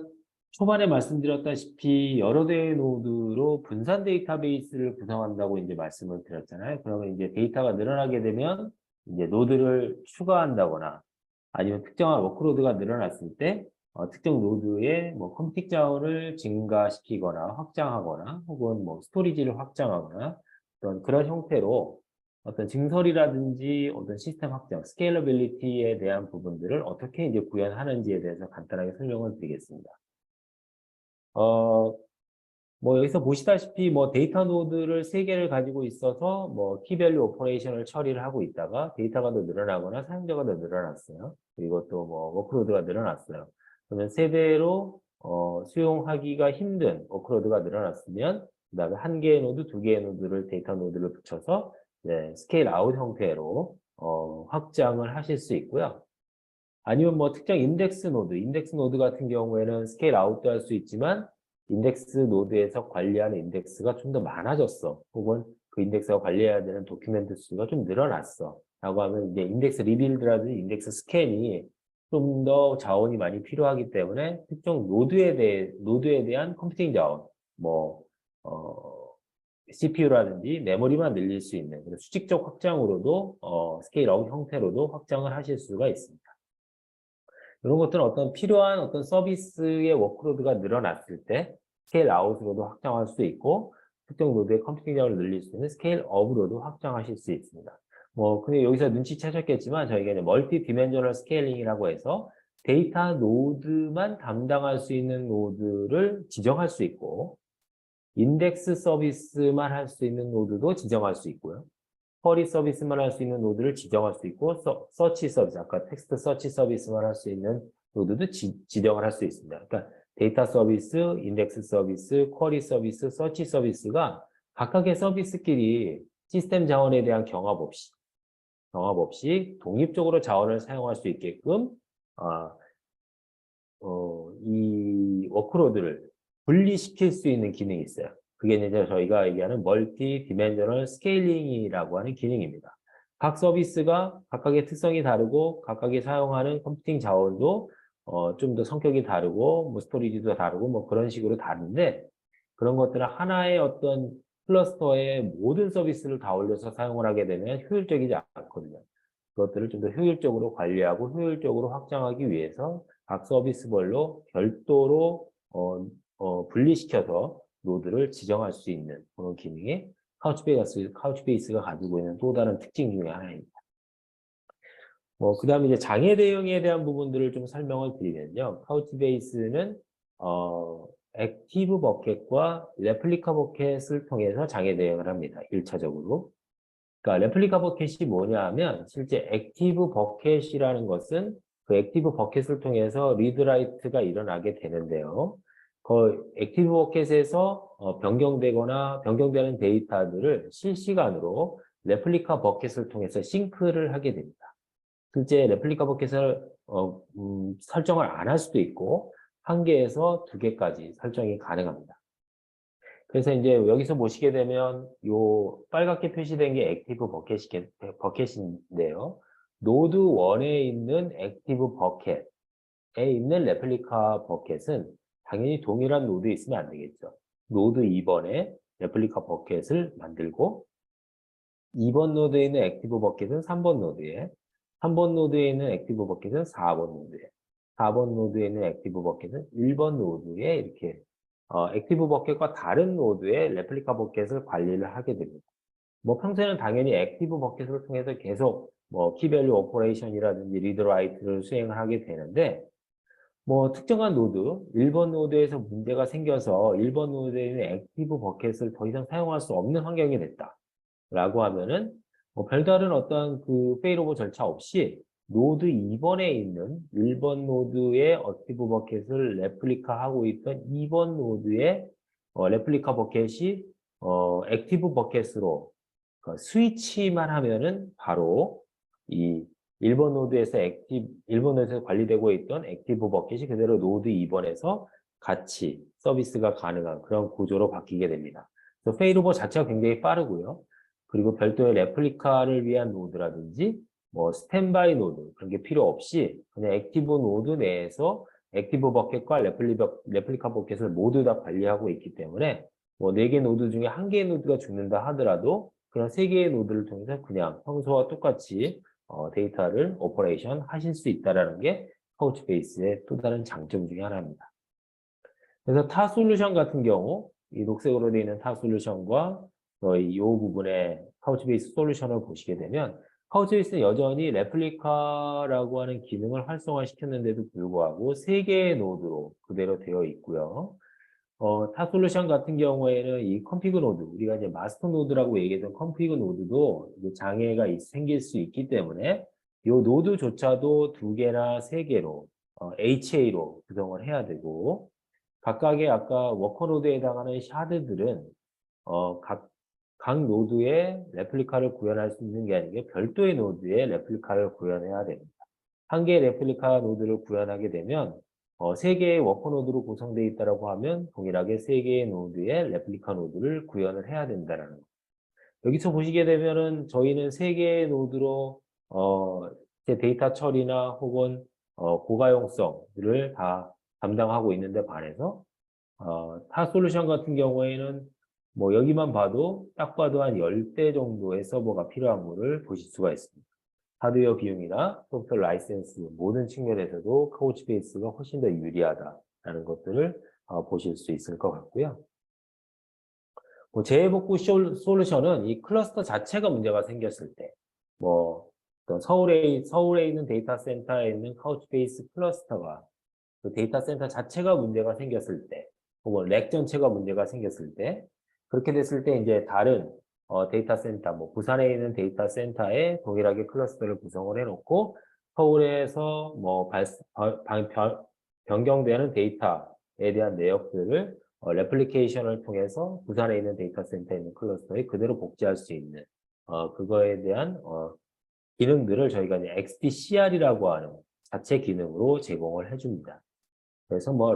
초반에 말씀드렸다시피 여러 대의 노드로 분산 데이터베이스를 구성한다고 이제 말씀을 드렸잖아요. 그러면 이제 데이터가 늘어나게 되면 이제 노드를 추가한다거나 아니면 특정한 워크로드가 늘어났을 때 특정 노드의 뭐 컴퓨팅 자원을 증가시키거나 확장하거나 혹은 뭐 스토리지를 확장하거나 어떤 그런 형태로 어떤 증설이라든지 어떤 시스템 확장, 스케일러빌리티에 대한 부분들을 어떻게 이제 구현하는지에 대해서 간단하게 설명을 드리겠습니다. 뭐 여기서 보시다시피 뭐 데이터 노드를 3개를 가지고 있어서 뭐 키밸류 오퍼레이션을 처리를 하고 있다가 데이터가 더 늘어나거나 사용자가 더 늘어났어요. 그리고 또 뭐 워크로드가 늘어났어요. 그러면 세대로 수용하기가 힘든 워크로드가 늘어났으면 그다음에 1개의 노드, 2개의 노드를 데이터 노드를 붙여서 스케일 아웃 형태로 확장을 하실 수 있고요. 아니면 뭐 특정 인덱스 노드 같은 경우에는 스케일 아웃도 할 수 있지만 인덱스 노드에서 관리하는 인덱스가 좀 더 많아졌어. 혹은 그 인덱스가 관리해야 되는 도큐멘트 수가 좀 늘어났어. 라고 하면 이제 인덱스 리빌드라든지 인덱스 스캔이 좀 더 자원이 많이 필요하기 때문에 특정 노드에 대한 컴퓨팅 자원, 뭐, CPU라든지 메모리만 늘릴 수 있는 수직적 확장으로도 스케일 아웃 형태로도 확장을 하실 수가 있습니다. 이런 것들은 어떤 필요한 어떤 서비스의 워크로드가 늘어났을 때 스케일 아웃으로도 확장할 수 있고 특정 노드의 컴퓨팅량을 늘릴 수 있는 스케일 업으로도 확장하실 수 있습니다. 근데 여기서 눈치채셨겠지만 저희가 이제 멀티 디멘저널 스케일링이라고 해서 데이터 노드만 담당할 수 있는 노드를 지정할 수 있고 인덱스 서비스만 할 수 있는 노드도 지정할 수 있고요. 쿼리 서비스만 할 수 있는 노드를 지정할 수 있고 서치 서비스, 아까 텍스트 서치 서비스만 할 수 있는 노드도 지정을 할 수 있습니다. 그러니까 데이터 서비스, 인덱스 서비스, 쿼리 서비스, 서치 서비스가 각각의 서비스끼리 시스템 자원에 대한 경합 없이 독립적으로 자원을 사용할 수 있게끔 이 워크로드를 분리시킬 수 있는 기능이 있어요. 그게 이제 저희가 얘기하는 멀티 디멘저널 스케일링이라고 하는 기능입니다. 각 서비스가 각각의 특성이 다르고 각각이 사용하는 컴퓨팅 자원도 좀 더 성격이 다르고 뭐 스토리지도 다르고 뭐 그런 식으로 다른데 그런 것들을 하나의 어떤 클러스터에 모든 서비스를 다 올려서 사용을 하게 되면 효율적이지 않거든요. 그것들을 좀 더 효율적으로 관리하고 효율적으로 확장하기 위해서 각 서비스별로 별도로 분리시켜서 노드를 지정할 수 있는 그런 기능이 카우치베이스가 가지고 있는 또 다른 특징 중에 하나입니다. 그 다음에 이제 장애 대응에 대한 부분들을 좀 설명을 드리면요. 카우치베이스는 액티브 버켓과 레플리카 버켓을 통해서 장애 대응을 합니다. 1차적으로. 그러니까 레플리카 버켓이 뭐냐 하면 실제 액티브 버켓이라는 것은 그 액티브 버켓을 통해서 리드라이트가 일어나게 되는데요. 그 액티브 버켓에서 변경되는 데이터들을 실시간으로 레플리카 버켓을 통해서 싱크를 하게 됩니다. 실제 레플리카 버켓을 설정을 안 할 수도 있고 1개에서 2개까지 설정이 가능합니다. 그래서 이제 여기서 보시게 되면 요 빨갛게 표시된 게 액티브 버켓인데요. 노드 1에 있는 액티브 버켓에 있는 레플리카 버켓은 당연히 동일한 노드에 있으면 안 되겠죠. 노드 2번에 레플리카 버켓을 만들고 2번 노드에 있는 액티브 버켓은 3번 노드에 3번 노드에 있는 액티브 버켓은 4번 노드에 4번 노드에 있는 액티브 버켓은 1번 노드에 이렇게 액티브 버켓과 다른 노드의 레플리카 버켓을 관리를 하게 됩니다. 평소에는 당연히 액티브 버켓을 통해서 계속 키밸류 오퍼레이션이라든지 리드라이트를 수행을 하게 되는데 특정한 노드, 1번 노드에서 문제가 생겨서 1번 노드에 있는 액티브 버켓을 더 이상 사용할 수 없는 환경이 됐다. 라고 하면은 별다른 어떤 그 페일오버 절차 없이 노드 2번에 있는 1번 노드의 액티브 버켓을 레플리카하고 있던 2번 노드의 레플리카 버켓이 액티브 버켓으로 스위치만 하면은 바로 이 1번 노드에서 관리되고 있던 액티브 버켓이 그대로 노드 2번에서 같이 서비스가 가능한 그런 구조로 바뀌게 됩니다. 그래서 페일오버 자체가 굉장히 빠르고요. 그리고 별도의 레플리카를 위한 노드라든지 스탠바이 노드 그런 게 필요 없이 그냥 액티브 노드 내에서 액티브 버켓과 레플리카 버켓을 모두 다 관리하고 있기 때문에 4개 노드 중에 1개의 노드가 죽는다 하더라도 그냥 3개의 노드를 통해서 그냥 평소와 똑같이 데이터를 오퍼레이션 하실 수 있다는 게 카우치베이스의 또 다른 장점 중에 하나입니다. 그래서 타 솔루션 같은 경우 이 녹색으로 되어 있는 타 솔루션과 이 부분에 카우치베이스 솔루션을 보시게 되면 카우치베이스는 여전히 레플리카라고 하는 기능을 활성화시켰는데도 불구하고 3개의 노드로 그대로 되어 있고요. 타 솔루션 같은 경우에는 이 컴피그 노드, 우리가 이제 마스터 노드라고 얘기했던 컴피그 노드도 장애가 생길 수 있기 때문에 이 노드조차도 2개나 3개로 HA로 구성을 해야 되고 각각의 아까 워커노드에 해당하는 샤드들은 각 노드의 레플리카를 구현할 수 있는 게 아니고 별도의 노드의 레플리카를 구현해야 됩니다. 1개의 레플리카 노드를 구현하게 되면 3개의 워커 노드로 구성되어 있다고 하면 동일하게 3개의 노드의 레플리카 노드를 구현을 해야 된다는 거. 여기서 보시게 되면은 저희는 3개의 노드로 데이터 처리나 혹은 고가용성을 다 담당하고 있는데 반해서 타 솔루션 같은 경우에는 여기만 봐도 딱 봐도 한 10대 정도의 서버가 필요한 거를 보실 수가 있습니다. 하드웨어 비용이나 소프트웨어 라이센스 모든 측면에서도 카우치베이스가 훨씬 더 유리하다라는 것들을 보실 수 있을 것 같고요. 뭐 재해복구 솔루션은 이 클러스터 자체가 문제가 생겼을 때, 뭐 서울에 있는 데이터 센터에 있는 카우치베이스 클러스터가 그 데이터 센터 자체가 문제가 생겼을 때, 혹은 렉 전체가 문제가 생겼을 때, 그렇게 됐을 때 이제 다른 데이터 센터, 뭐 부산에 있는 데이터 센터에 동일하게 클러스터를 구성을 해놓고 서울에서 뭐 변경되는 데이터에 대한 내역들을 레플리케이션을 통해서 부산에 있는 데이터 센터에 있는 클러스터에 그대로 복제할 수 있는 그거에 대한 기능들을 저희가 이제 XDCR이라고 하는 자체 기능으로 제공을 해줍니다. 그래서 뭐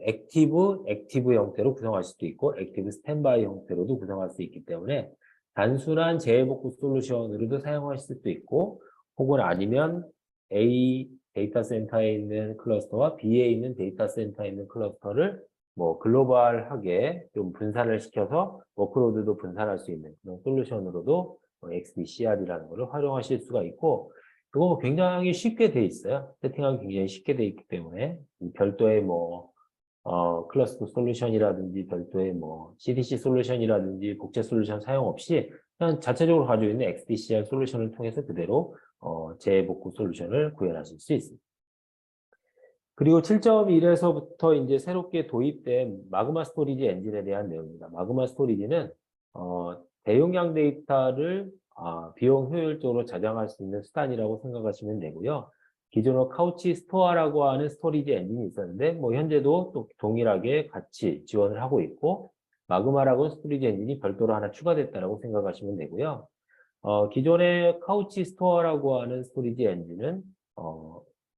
액티브 형태로 구성할 수도 있고 액티브 스탠바이 형태로도 구성할 수 있기 때문에 단순한 재해복구 솔루션으로도 사용하실 수도 있고 혹은 아니면 A 데이터 센터에 있는 클러스터와 B에 있는 데이터 센터에 있는 클러스터를 뭐 글로벌하게 좀 분산을 시켜서 워크로드도 분산할 수 있는 그런 솔루션으로도 XDCR이라는 것을 활용하실 수가 있고 그거 굉장히 쉽게 돼 있어요. 세팅하기 굉장히 쉽게 돼 있기 때문에 별도의 뭐 클러스터 솔루션이라든지 별도의 뭐 CDC 솔루션이라든지 복제 솔루션 사용 없이 그냥 자체적으로 가지고 있는 XDCR 솔루션을 통해서 그대로 재복구 솔루션을 구현하실 수 있습니다. 그리고 7.1에서부터 이제 새롭게 도입된 마그마 스토리지 엔진에 대한 내용입니다. 마그마 스토리지는 대용량 데이터를 비용 효율적으로 저장할 수 있는 수단이라고 생각하시면 되고요. 기존으로 카우치 스토어라고 하는 스토리지 엔진이 있었는데 뭐 현재도 또 동일하게 같이 지원을 하고 있고 마그마라고 스토리지 엔진이 별도로 하나 추가됐다고 생각하시면 되고요. 기존의 카우치 스토어라고 하는 스토리지 엔진은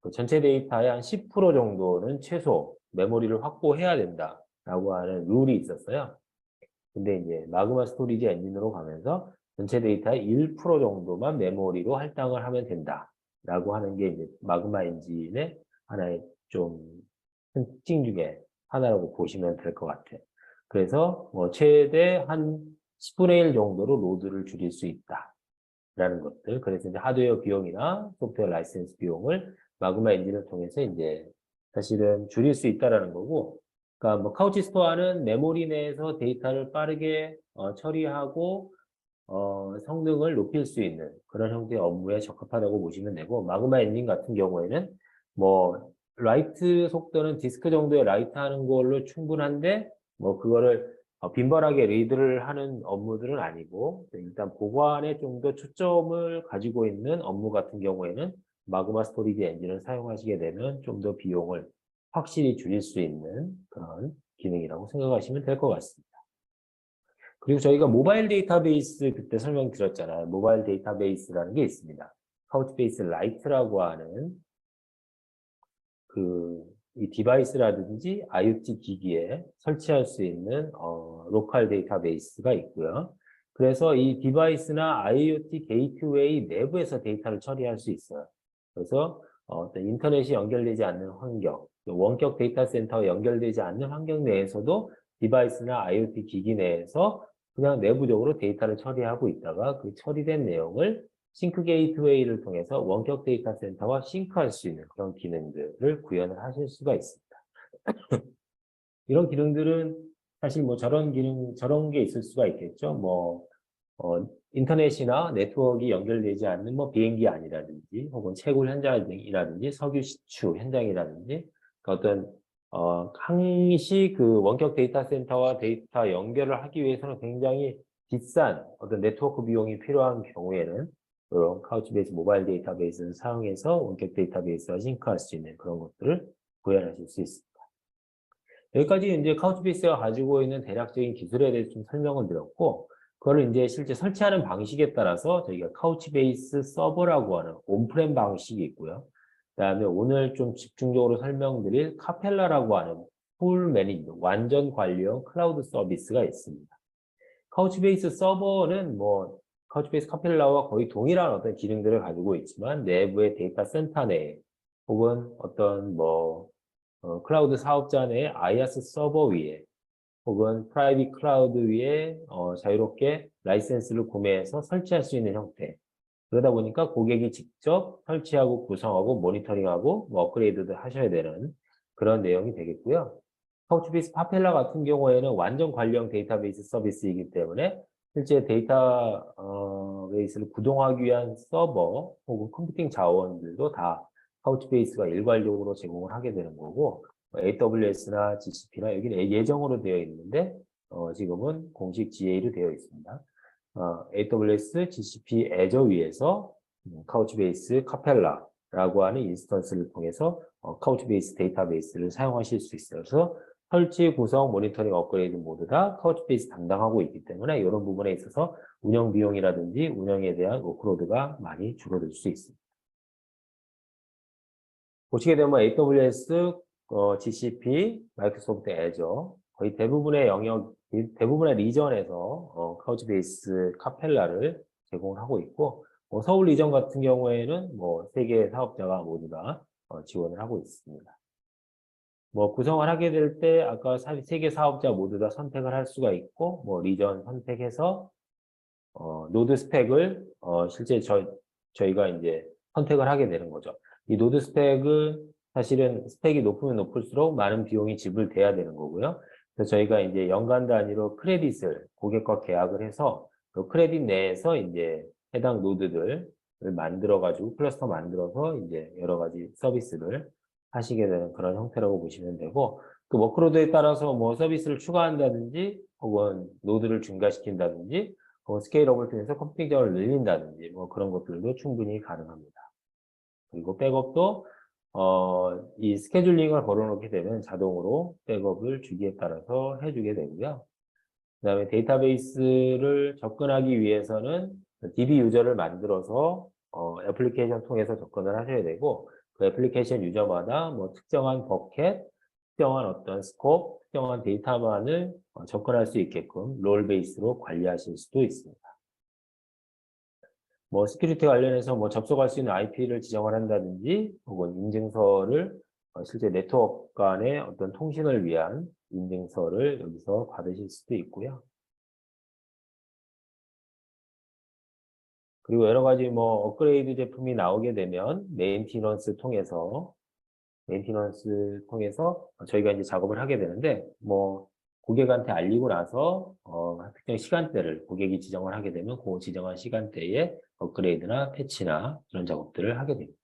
그 전체 데이터의 한 10% 정도는 최소 메모리를 확보해야 된다라고 하는 룰이 있었어요. 근데 이제 마그마 스토리지 엔진으로 가면서 전체 데이터의 1% 정도만 메모리로 할당을 하면 된다라고 하는 게 이제 마그마 엔진의 하나의 좀 특징 중에 하나라고 보시면 될 것 같아요. 그래서 뭐 최대 한 10분의 1 정도로 로드를 줄일 수 있다라는 것들. 그래서 이제 하드웨어 비용이나 소프트웨어 라이센스 비용을 마그마 엔진을 통해서 이제 사실은 줄일 수 있다라는 거고, 그러니까 뭐 카우치 스토어는 메모리 내에서 데이터를 빠르게 처리하고 성능을 높일 수 있는 그런 형태의 업무에 적합하다고 보시면 되고, 마그마 엔진 같은 경우에는 뭐 라이트 속도는 디스크 정도의 라이트 하는 걸로 충분한데 뭐 그거를 빈번하게 리드를 하는 업무들은 아니고 일단 보관에 좀 더 초점을 가지고 있는 업무 같은 경우에는 마그마 스토리지 엔진을 사용하시게 되면 좀 더 비용을 확실히 줄일 수 있는 그런 기능이라고 생각하시면 될 것 같습니다. 그리고 저희가 모바일 데이터베이스 그때 설명드렸잖아요. 모바일 데이터베이스라는 게 있습니다. 카우치베이스 라이트라고 하는 이 디바이스라든지 IoT 기기에 설치할 수 있는 로컬 데이터베이스가 있고요. 그래서 이 디바이스나 IoT 게이트웨이 내부에서 데이터를 처리할 수 있어요. 그래서 어떤 인터넷이 연결되지 않는 환경, 원격 데이터 센터와 연결되지 않는 환경 내에서도 디바이스나 IoT 기기 내에서 그냥 내부적으로 데이터를 처리하고 있다가 그 처리된 내용을 싱크 게이트웨이를 통해서 원격 데이터 센터와 싱크할 수 있는 그런 기능들을 구현을 하실 수가 있습니다. 이런 기능들은 사실 뭐 저런 게 있을 수가 있겠죠. 뭐, 인터넷이나 네트워크가 연결되지 않는 뭐 비행기 안이라든지 혹은 채굴 현장이라든지 석유 시추 현장이라든지 그 어떤 항시 그 원격 데이터 센터와 데이터 연결을 하기 위해서는 굉장히 비싼 어떤 네트워크 비용이 필요한 경우에는 그런 카우치베이스 모바일 데이터베이스를 사용해서 원격 데이터베이스와 싱크할 수 있는 그런 것들을 구현하실 수 있습니다. 여기까지 이제 카우치베이스가 가지고 있는 대략적인 기술에 대해서 좀 설명을 드렸고, 그거를 이제 실제 설치하는 방식에 따라서 저희가 카우치베이스 서버라고 하는 온프렘 방식이 있고요. 그다음에 오늘 좀 집중적으로 설명드릴 카펠라라고 하는 풀 매니저, 완전 관리형 클라우드 서비스가 있습니다. 카우치베이스 서버는 뭐 카우치베이스 카펠라와 거의 동일한 어떤 기능들을 가지고 있지만 내부의 데이터 센터 내에 혹은 어떤 뭐 클라우드 사업자 내의 IaaS 서버 위에 혹은 프라이빗 클라우드 위에 자유롭게 라이센스를 구매해서 설치할 수 있는 형태. 그러다 보니까 고객이 직접 설치하고 구성하고 모니터링하고 뭐 업그레이드도 하셔야 되는 그런 내용이 되겠고요. 카우치베이스 파펠라 같은 경우에는 완전 관리형 데이터베이스 서비스이기 때문에 실제 데이터베이스를 구동하기 위한 서버 혹은 컴퓨팅 자원들도 다 카우치베이스가 일괄적으로 제공을 하게 되는 거고 AWS나 GCP나 여기는 예정으로 되어 있는데 지금은 공식 GA로 되어 있습니다. AWS, GCP, 애저 위에서 카우치베이스 카펠라라고 하는 인스턴스를 통해서 카우치베이스 데이터베이스를 사용하실 수 있어요. 그래서 설치, 구성, 모니터링, 업그레이드 모두 다 카우치베이스 담당하고 있기 때문에 이런 부분에 있어서 운영 비용이라든지 운영에 대한 워크로드가 많이 줄어들 수 있습니다. 보시게 되면 AWS, GCP, 마이크로소프트 애저 거의 대부분의 영역, 대부분의 리전에서 카우치베이스 카펠라를 제공을 하고 있고 서울 리전 같은 경우에는 뭐 3개의 사업자가 모두 다 지원을 하고 있습니다. 뭐 구성을 하게 될 때 아까 3개 사업자 모두 다 선택을 할 수가 있고 뭐 리전 선택해서 노드 스펙을 실제 저희가 이제 선택을 하게 되는 거죠. 이 노드 스펙은 사실은 스펙이 높으면 높을수록 많은 비용이 지불돼야 되는 거고요. 그래서 저희가 이제 연간 단위로 크레딧을 고객과 계약을 해서 그 크레딧 내에서 이제 해당 노드들을 만들어 가지고 클러스터 만들어서 이제 여러 가지 서비스를 하시게 되는 그런 형태라고 보시면 되고 그 워크로드에 따라서 뭐 서비스를 추가한다든지 혹은 노드를 증가시킨다든지 스케일업을 통해서 컴퓨팅 자원을 늘린다든지 뭐 그런 것들도 충분히 가능합니다. 그리고 백업도 이 스케줄링을 걸어놓게 되면 자동으로 백업을 주기에 따라서 해주게 되고요. 그다음에 데이터베이스를 접근하기 위해서는 DB 유저를 만들어서 애플리케이션 통해서 접근을 하셔야 되고 그 애플리케이션 유저마다 뭐 특정한 버켓, 특정한 어떤 스코프, 특정한 데이터만을 접근할 수 있게끔 롤 베이스로 관리하실 수도 있습니다. 뭐 시큐리티 관련해서 뭐 접속할 수 있는 IP를 지정을 한다든지 혹은 인증서를 실제 네트워크 간의 어떤 통신을 위한 인증서를 여기서 받으실 수도 있고요. 그리고 여러 가지 뭐 업그레이드 제품이 나오게 되면 메인티넌스 통해서 저희가 이제 작업을 하게 되는데 뭐 고객한테 알리고 나서 특정 시간대를 고객이 지정을 하게 되면 그 지정한 시간대에 업그레이드나 패치나 그런 작업들을 하게 됩니다.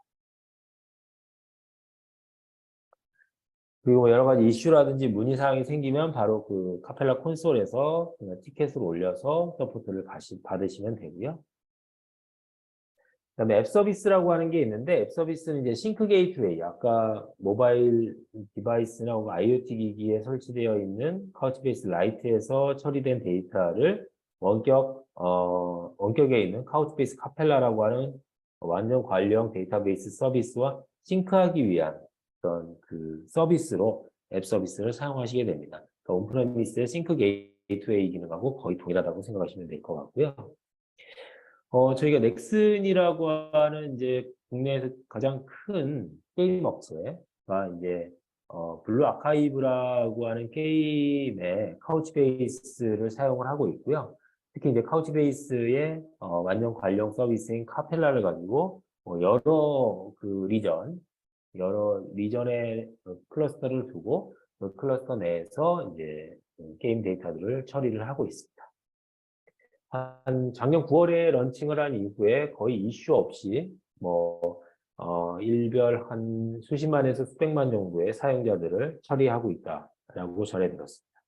그리고 뭐 여러 가지 이슈라든지 문의사항이 생기면 바로 그 카펠라 콘솔에서 그냥 티켓을 올려서 서포트를 받으시면 되고요. 그다음에 앱 서비스라고 하는 게 있는데 앱 서비스는 이제 싱크 게이트웨이 아까 모바일 디바이스나 혹은 IoT 기기에 설치되어 있는 카우치베이스 라이트에서 처리된 데이터를 원격에 있는 카우치베이스 카펠라라고 하는 완전 관리형 데이터베이스 서비스와 싱크하기 위한 어떤 그 서비스로 앱 서비스를 사용하시게 됩니다. 그러니까 온프레미스의 싱크 게이트웨이 기능하고 거의 동일하다고 생각하시면 될 것 같고요. 저희가 넥슨이라고 하는 이제 국내에서 가장 큰 게임 업체가 이제 블루 아카이브라고 하는 게임의 카우치베이스를 사용을 하고 있고요. 특히 이제 카우치베이스의 완전 관련 서비스인 카펠라를 가지고 여러 리전의 클러스터를 두고 그 클러스터 내에서 이제 게임 데이터들을 처리를 하고 있습니다. 한 작년 9월에 런칭을 한 이후에 거의 이슈 없이 일별 한 수십만에서 수백만 정도의 사용자들을 처리하고 있다라고 전해 들었습니다.